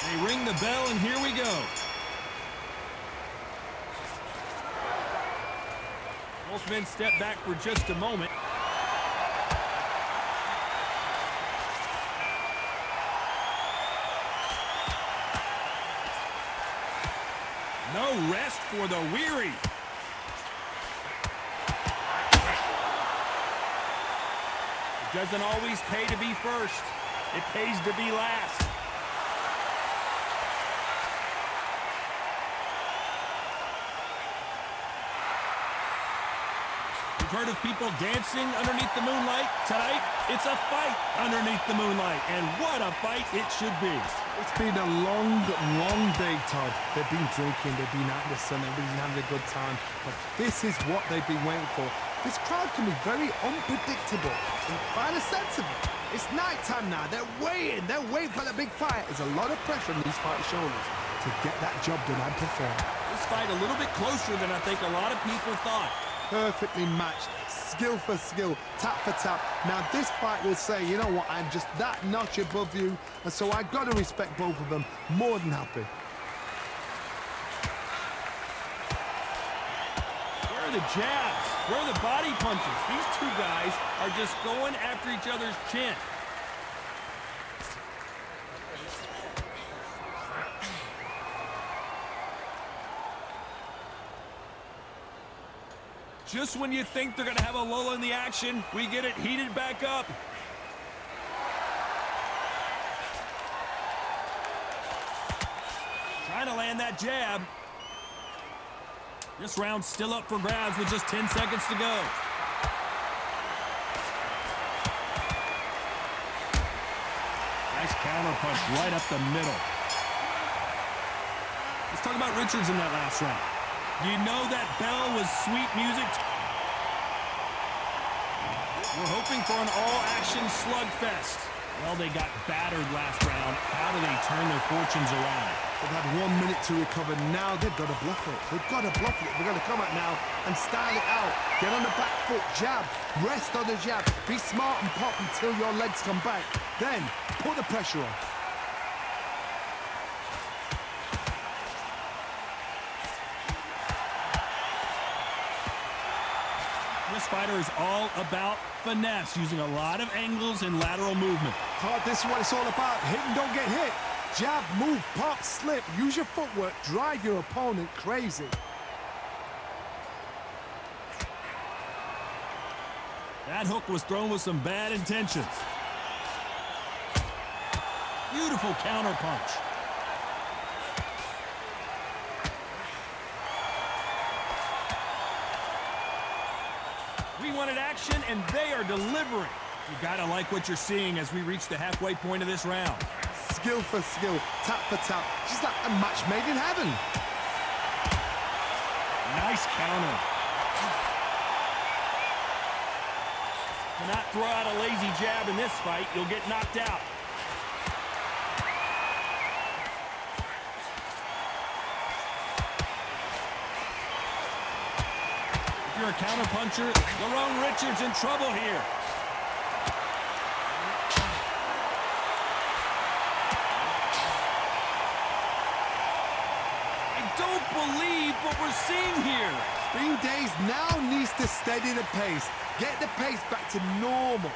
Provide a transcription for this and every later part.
They ring the bell, and here we go. Both men step back for just a moment. No rest for the weary. It doesn't always pay to be first. It pays to be last. We've heard of people dancing underneath the moonlight. Tonight, it's a fight underneath the moonlight. And what a fight it should be. It's been a long, long day, Todd. They've been drinking, they've been out in the sun, they've been having a good time. But this is what they've been waiting for. This crowd can be very unpredictable. And by the sense of it, it's nighttime now. They're waiting for the big fight. There's a lot of pressure on these fighters' shoulders to get that job done and perform. This fight a little bit closer than I think a lot of people thought. Perfectly matched, skill for skill, tap for tap. Now this fight will say, you know what, I'm just that notch above you, and so I got to respect both of them. More than happy. Where are the jabs? Where are the body punches? These two guys are just going after each other's chin. Just when you think they're going to have a lull in the action, we get it heated back up. Trying to land that jab. This round's still up for grabs with just 10 seconds to go. Nice counter punch right up the middle. Let's talk about Richards in that last round. You know that bell was sweet music. We're hoping for an all-action slugfest. Well, they got battered last round. How do they turn their fortunes around? They've had 1 minute to recover. Now they've got to bluff it. They've got to bluff it. They've got to come out now and style it out. Get on the back foot, jab, rest on the jab. Be smart and pop until your legs come back. Then put the pressure on. This fighter is all about finesse, using a lot of angles and lateral movement. Todd, this is what it's all about. Hit and don't get hit. Jab, move, pop, slip. Use your footwork. Drive your opponent crazy. That hook was thrown with some bad intentions. Beautiful counter punch. We wanted action, and they are delivering. You gotta like what you're seeing as we reach the halfway point of this round. Skill for skill, tap for tap. Just like a match made in heaven. Nice counter. Cannot throw out a lazy jab in this fight. You'll get knocked out. If you're a counterpuncher, Lerrone Richards in trouble here. I don't believe what we're seeing here. Green Days now needs to steady the pace. Get the pace back to normal.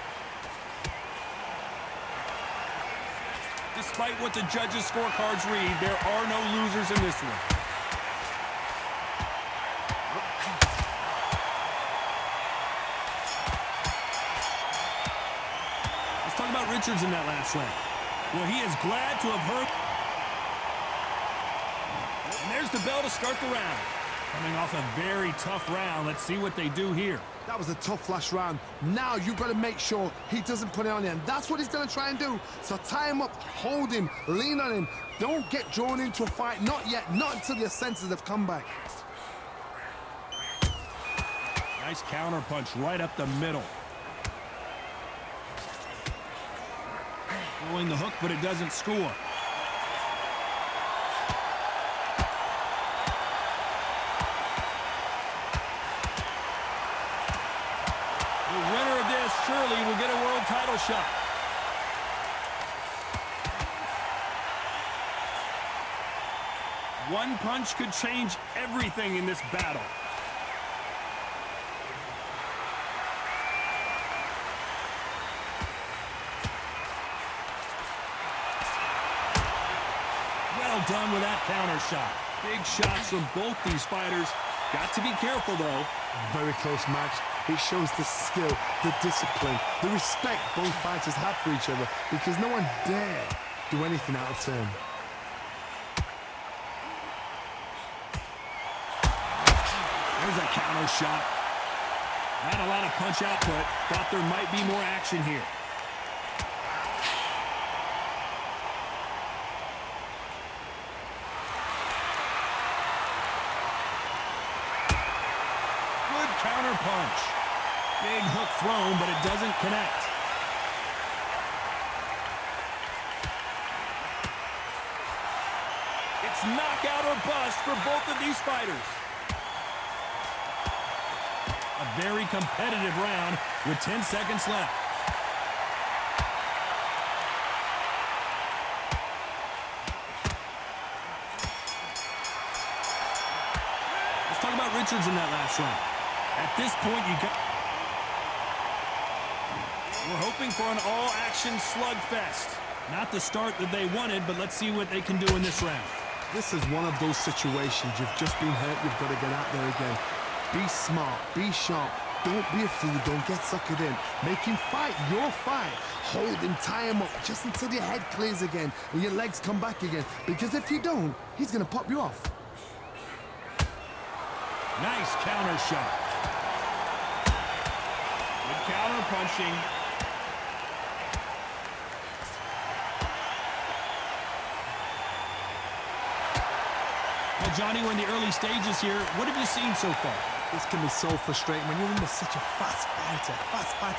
Despite what the judges' scorecards read, there are no losers in this one. Let's talk about Richards in that last round. Well, he is glad to have heard. And there's the bell to start the round. Coming off a very tough round. Let's see what they do here. That was a tough last round. Now you've got to make sure he doesn't put it on him. That's what he's going to try and do. So tie him up, hold him, lean on him. Don't get drawn into a fight. Not yet. Not until your senses have come back. Nice counter punch right up the middle. Throwing the hook, but it doesn't score. Surely will get a world title shot. One punch could change everything in this battle. Well done with that counter shot. Big shots from both these fighters. Got to be careful, though. Very close match. It shows the skill, the discipline, the respect both fighters have for each other, because no one dare do anything out of turn. There's a counter shot. Not a lot of punch output. Thought there might be more action here. Good counter punch. Big hook thrown, but it doesn't connect. It's knockout or bust for both of these fighters. A very competitive round with 10 seconds left. Let's talk about Richards in that last round. At this point, we're hoping for an all-action slugfest. Not the start that they wanted, but let's see what they can do in this round. This is one of those situations. You've just been hurt. You've got to get out there again. Be smart, be sharp, don't be a fool, don't get suckered in. Make him fight your fight. Hold him, tie him up, just until your head clears again and your legs come back again. Because if you don't, he's gonna pop you off. Nice counter shot. Good counter punching. Well, Johnny, we're in the early stages here. What have you seen so far? This can be so frustrating when you're under such a fast fighter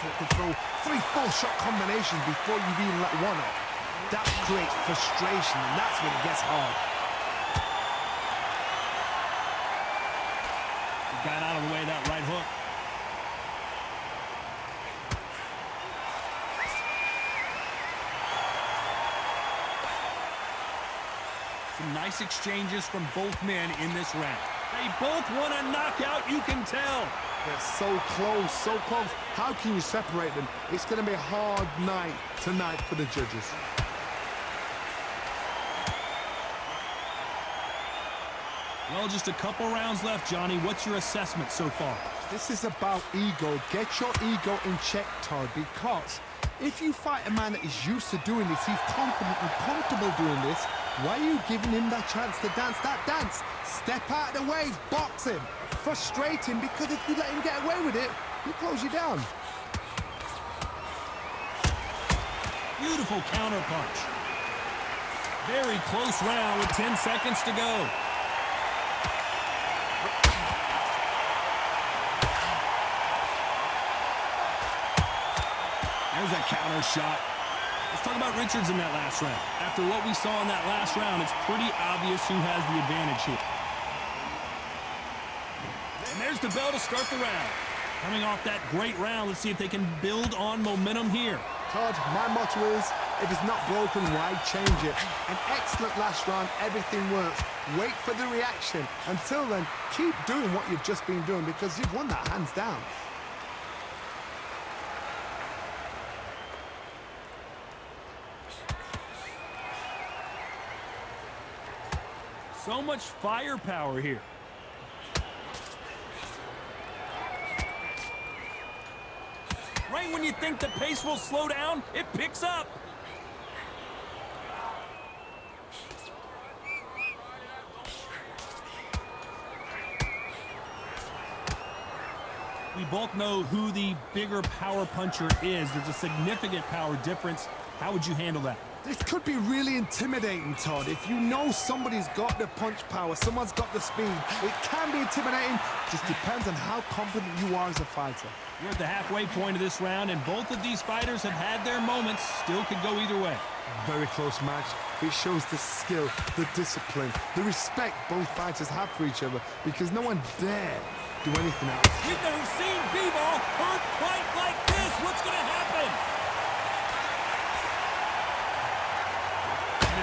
that can throw 3-4 shot combinations before you've even let one up. That creates frustration, and that's when it gets hard. He got out of the way of that right hook. Some nice exchanges from both men in this round. They both want a knockout, you can tell. They're so close, so close. How can you separate them? It's going to be a hard night tonight for the judges. Well, just a couple rounds left, Johnny. What's your assessment so far? This is about ego. Get your ego in check, Todd, because if you fight a man that is used to doing this, he's confident and comfortable doing this, why are you giving him that chance to dance that dance? Step out of the way, box him, frustrate him, because if you let him get away with it, he'll close you down. Beautiful counter punch. Very close round with 10 seconds to go. There's a counter shot. Let's talk about Richards in that last round. After what we saw in that last round, it's pretty obvious who has the advantage here. And there's the bell to start the round. Coming off that great round, let's see if they can build on momentum here. Todd, my motto is, if it's not broken, why change it? An excellent last round, everything works. Wait for the reaction. Until then, keep doing what you've just been doing, because you've won that hands down. So much firepower here. Right when you think the pace will slow down, it picks up. We both know who the bigger power puncher is. There's a significant power difference. How would you handle that? This could be really intimidating, Todd. If you know somebody's got the punch power, someone's got the speed, it can be intimidating. Just depends on how confident you are as a fighter. We're at the halfway point of this round, and both of these fighters have had their moments. Still could go either way. Very close match. It shows the skill, the discipline, the respect both fighters have for each other, because no one dare do anything else. We've never seen Bivol hurt quite like this. What's going to happen?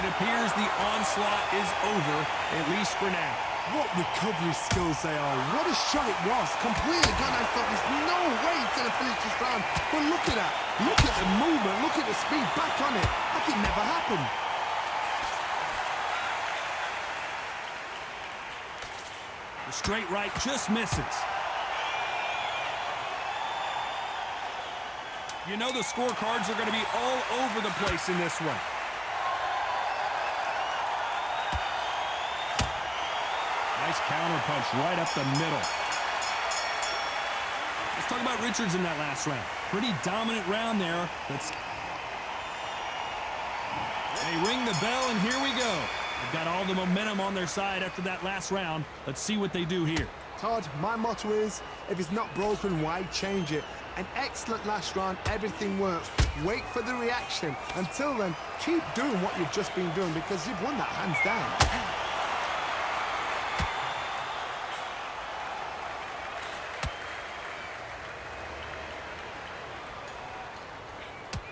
And it appears the onslaught is over, at least for now. What recovery skills they are. What a shot it was. Completely gone. I thought there's no way he's going to finish this round. But look at that. Look at the movement. Look at the speed back on it. Like it never happened. The straight right just misses. You know the scorecards are going to be all over the place in this one. Nice counter punch right up the middle. Let's talk about Richards in that last round. Pretty dominant round there. They ring the bell, and here we go. They've got all the momentum on their side after that last round. Let's see what they do here. Todd, my motto is, if it's not broken, why change it? An excellent last round, everything works. Wait for the reaction. Until then, keep doing what you've just been doing because you've won that hands down.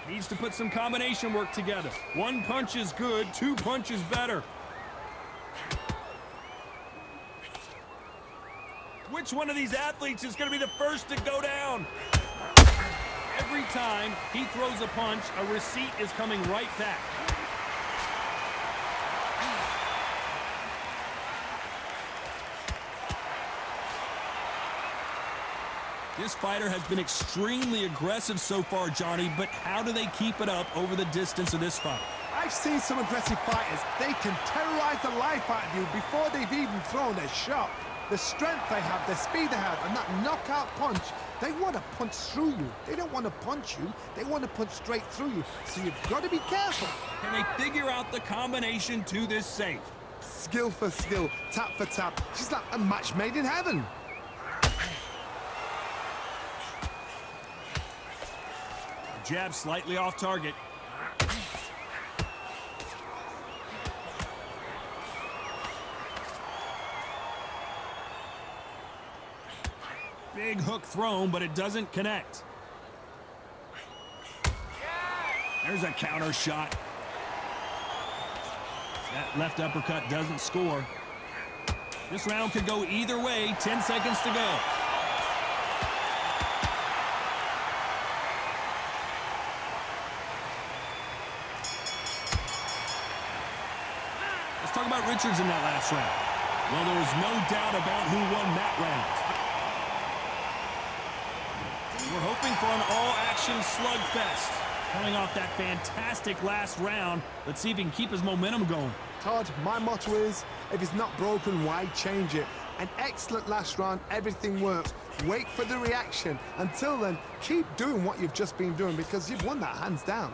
Needs to put some combination work together. One punch is good, two punches better. Which one of these athletes is going to be the first to go down? Every time he throws a punch, a receipt is coming right back. This fighter has been extremely aggressive so far, Johnny, but how do they keep it up over the distance of this fight? I've seen some aggressive fighters. They can terrorize the life out of you before they've even thrown a shot. The strength they have, the speed they have, and that knockout punch, they want to punch through you. They don't want to punch you. They want to punch straight through you. So you've got to be careful. Can they figure out the combination to this safe? Skill for skill, tap for tap. She's like a match made in heaven. Jab slightly off target. Big hook thrown, but it doesn't connect. There's a counter shot. That left uppercut doesn't score. This round could go either way. 10 seconds to go. Let's talk about Richards in that last round. Well, there was no doubt about who won that round. We're hoping for an all-action slugfest. Coming off that fantastic last round, let's see if he can keep his momentum going. Todd, my motto is, if it's not broken, why change it? An excellent last round, everything works. Wait for the reaction. Until then, keep doing what you've just been doing because you've won that hands down.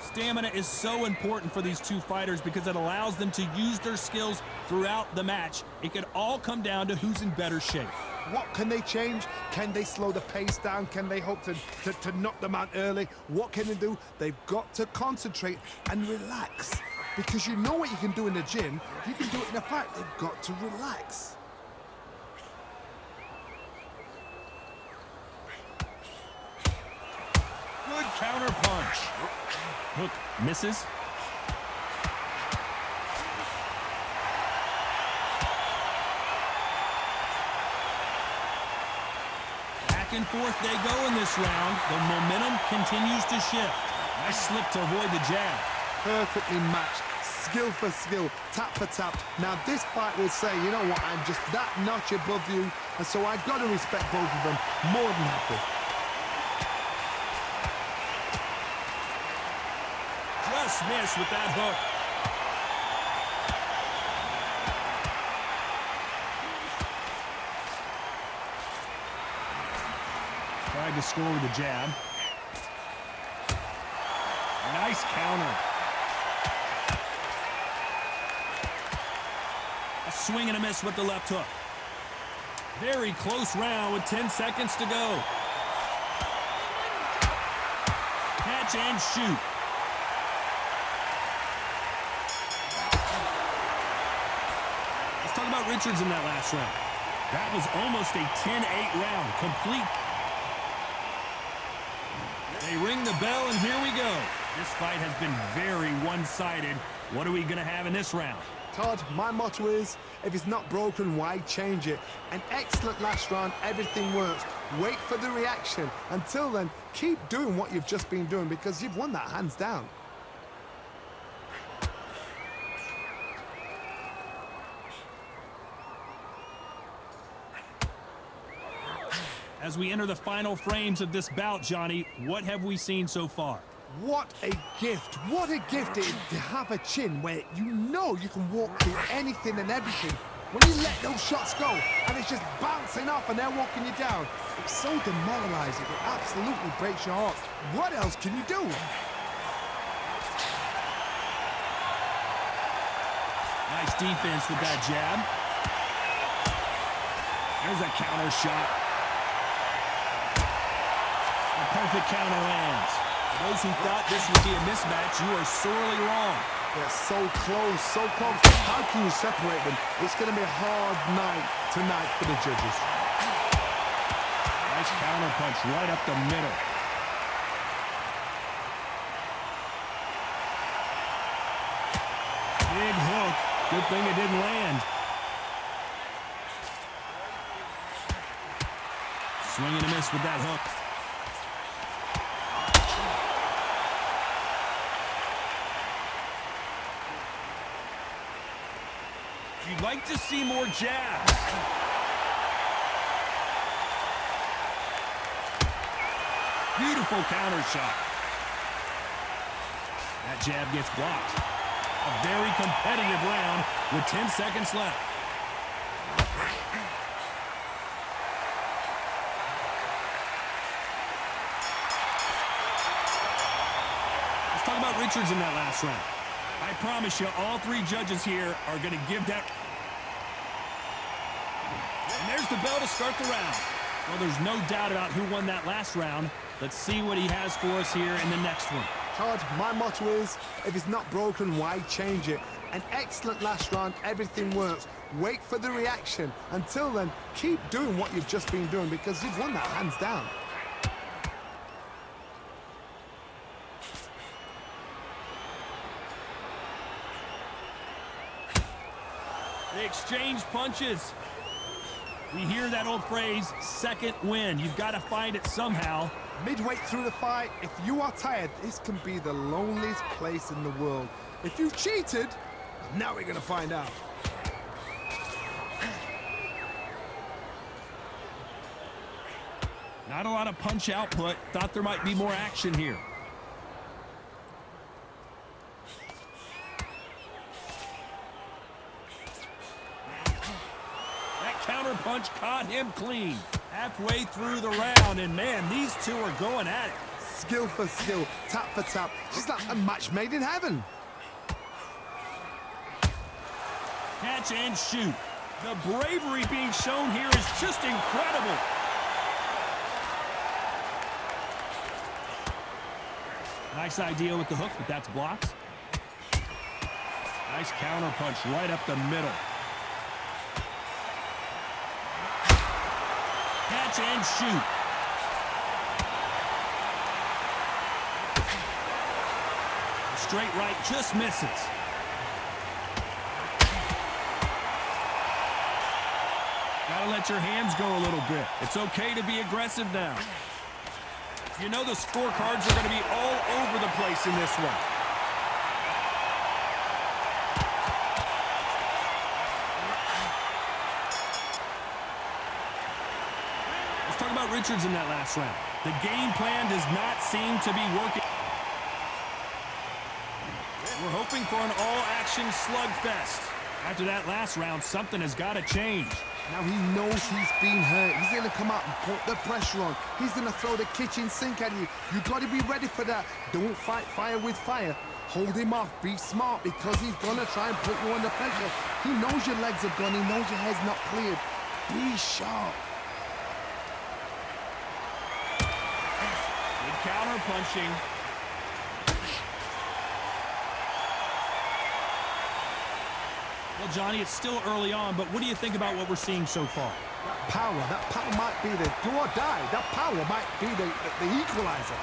Stamina is so important for these two fighters because it allows them to use their skills throughout the match. It could all come down to who's in better shape. What can they change? Can they slow the pace down? Can they hope to knock them out early? What can they do? They've got to concentrate and relax. Because you know what you can do in the gym, you can do it in a fight. They've got to relax. Good counter punch. Hook misses. Back and forth they go in this round. The momentum continues to shift. Nice slip to avoid the jab. Perfectly matched. Skill for skill, tap for tap. Now this fight will say, you know what, I'm just that notch above you, and so I've got to respect both of them more than happy. Just missed with that hook. Tried to score with a jab. Nice counter. A swing and a miss with the left hook. Very close round with 10 seconds to go. Catch and shoot. Let's talk about Richards in that last round. That was almost a 10-8 round. Complete. They ring the bell, and here we go. This fight has been very one-sided. What are we going to have in this round? Todd, my motto is, if it's not broken, why change it? An excellent last round, everything works. Wait for the reaction. Until then, keep doing what you've just been doing because you've won that hands down. As we enter the final frames of this bout, Johnny, what have we seen so far? What a gift. What a gift it is to have a chin where you know you can walk through anything and everything. When you let those shots go and it's just bouncing off and they're walking you down, it's so demoralizing. It absolutely breaks your heart. What else can you do? Nice defense with that jab. There's a counter shot. A perfect counter lands. For those who thought this would be a mismatch, you are sorely wrong. They're so close, so close. How can you separate them? It's going to be a hard night tonight for the judges. Nice counter punch right up the middle. Big hook. Good thing it didn't land. Swing and a miss with that hook. You'd like to see more jabs. Beautiful counter shot. That jab gets blocked. A very competitive round with 10 seconds left. Let's talk about Richards in that last round. I promise you, all three judges here are going to give that. And there's the bell to start the round. Well, there's no doubt about who won that last round. Let's see what he has for us here in the next one. Todd, my motto is, if it's not broken, why change it? An excellent last round, everything works. Wait for the reaction. Until then, keep doing what you've just been doing because you've won that hands down. They exchange punches. We hear that old phrase, second win. You've got to find it somehow. Midway through the fight, if you are tired, this can be the loneliest place in the world. If you cheated, now we're going to find out. Not a lot of punch output. Thought there might be more action here. Counter punch caught him clean. Halfway through the round, and man, these two are going at it. Skill for skill, tap for tap, just like a match made in heaven. Catch and shoot. The bravery being shown here is just incredible. Nice idea with the hook, but that's blocked. Nice counter punch right up the middle. Catch and shoot. Straight right just misses. Gotta let your hands go a little bit. It's okay to be aggressive now. You know the scorecards are going to be all over the place in this one. Talk about Richards in that last round. The game plan does not seem to be working. We're hoping for an all-action slugfest. After that last round, something has got to change. Now he knows he's been hurt. He's going to come out and put the pressure on. He's going to throw the kitchen sink at you. You've got to be ready for that. Don't fight fire with fire. Hold him off. Be smart because he's going to try and put you under pressure. He knows your legs are gone. He knows your head's not cleared. Be sharp. Counter punching. Well, Johnny, it's still early on, but what do you think about what we're seeing so far? That power might be the do or die. That power might be the equalizer.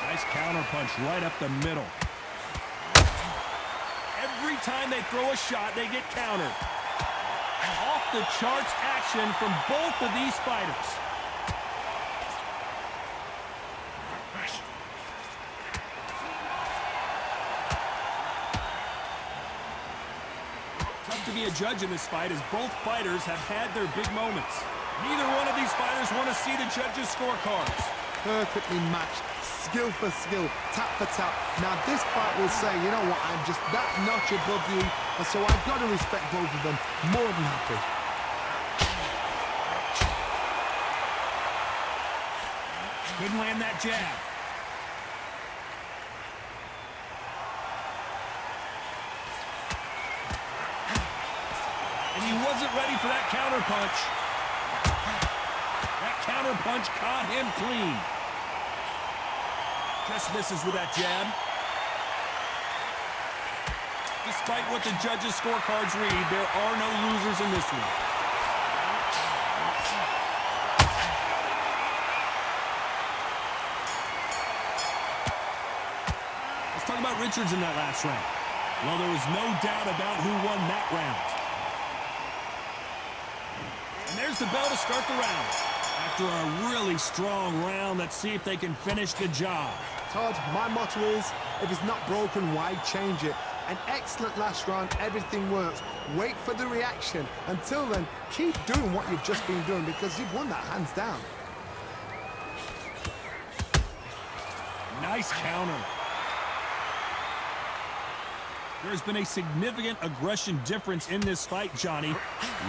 Nice counter punch right up the middle. Every time they throw a shot, they get countered. Off the charts action from both of these fighters. Tough to be a judge in this fight as both fighters have had their big moments. Neither one of these fighters want to see the judges' scorecards. Perfectly matched, skill for skill, tap for tap. Now this fight will say, you know what, I'm just that notch above you, and so I've got to respect both of them. More than happy. Couldn't land that jab. And he wasn't ready for that counter punch. That counter punch caught him clean. Just misses with that jab. Despite what the judges' scorecards read, there are no losers in this one. Let's talk about Richards in that last round. Well, there was no doubt about who won that round. And there's the bell to start the round. After a really strong round, let's see if they can finish the job. Todd, my motto is, if it's not broken, why change it? An excellent last round, everything works. Wait for the reaction. Until then, keep doing what you've just been doing because you've won that hands down. Nice counter. There's been a significant aggression difference in this fight, Johnny.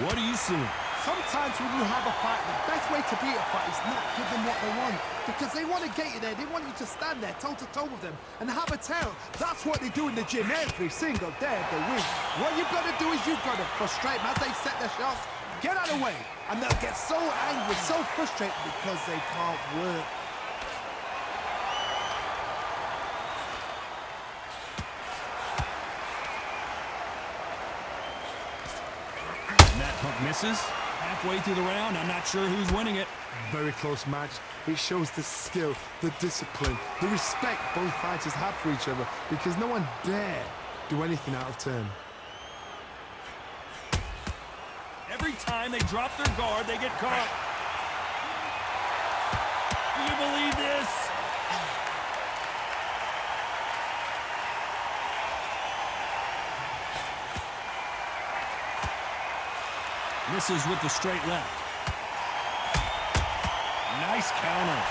What are you seeing? Sometimes when you have a fight, the best way to beat a fight is not give them what they want. Because they want to get you there. They want you to stand there toe-to-toe with them and have a tail. That's what they do in the gym every single day of the week. What you've got to do is you've got to frustrate them as they set their shots. Get out of the way. And they'll get so angry, so frustrated because they can't work. That pump misses. Halfway through the round, I'm not sure who's winning it. Very close match. It shows the skill, the discipline, the respect both fighters have for each other because no one dare do anything out of turn. Every time they drop their guard, they get caught. Do you believe this? Misses with the straight left. Nice counter.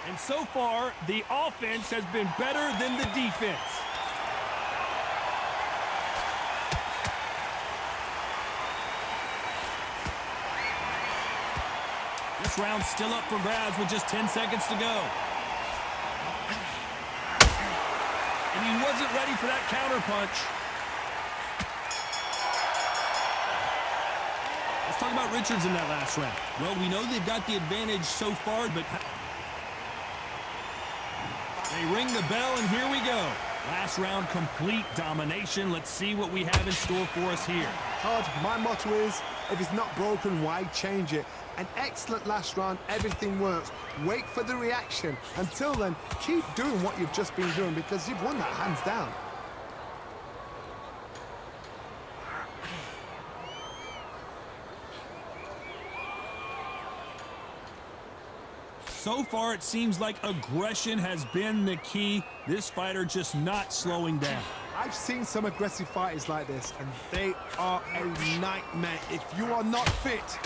And so far, the offense has been better than the defense. This round's still up for grabs with just 10 seconds to go. And he wasn't ready for that counter punch. Let's talk about Richards in that last round. Well, we know they've got the advantage so far, but they ring the bell, and here we go. Last round, complete domination. Let's see what we have in store for us here. Todd, my motto is, if it's not broken, why change it? An excellent last round, everything works. Wait for the reaction. Until then, keep doing what you've just been doing because you've won that hands down. So far, it seems like aggression has been the key. This fighter just not slowing down. I've seen some aggressive fighters like this, and they are a nightmare. If you are not fit,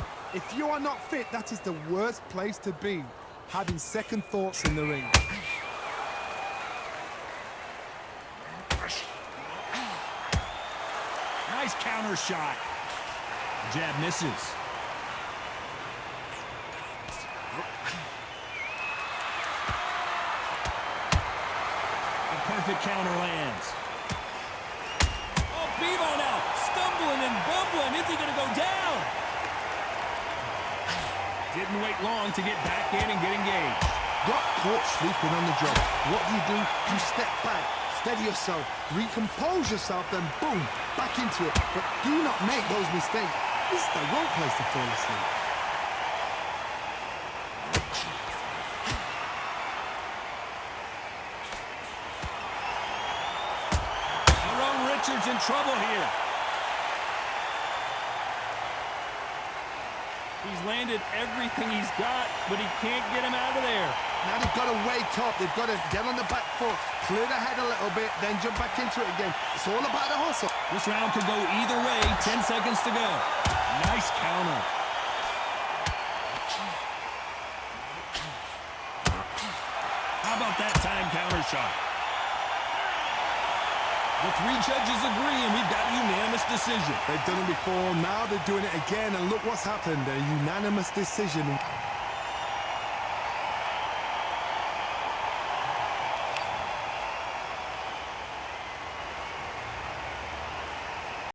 that is the worst place to be, having second thoughts in the ring. Nice counter shot. Jab misses. Perfect counter lands. Oh, Bivol now, stumbling and bumbling. Is he going to go down? Didn't wait long to get back in and get engaged. Got caught sleeping on the job. What do? You step back, steady yourself, recompose yourself, then boom, back into it. But do not make those mistakes. This is the wrong place to fall asleep. Richards in trouble here. He's landed everything he's got, but he can't get him out of there. Now they've got to wake up. They've got to get on the back foot, clear the head a little bit, then jump back into it again. It's all about the hustle. This round could go either way. 10 seconds to go. Nice counter. How about that time counter shot? The three judges agree, and we've got a unanimous decision. They've done it before, now they're doing it again, and look what's happened, a unanimous decision.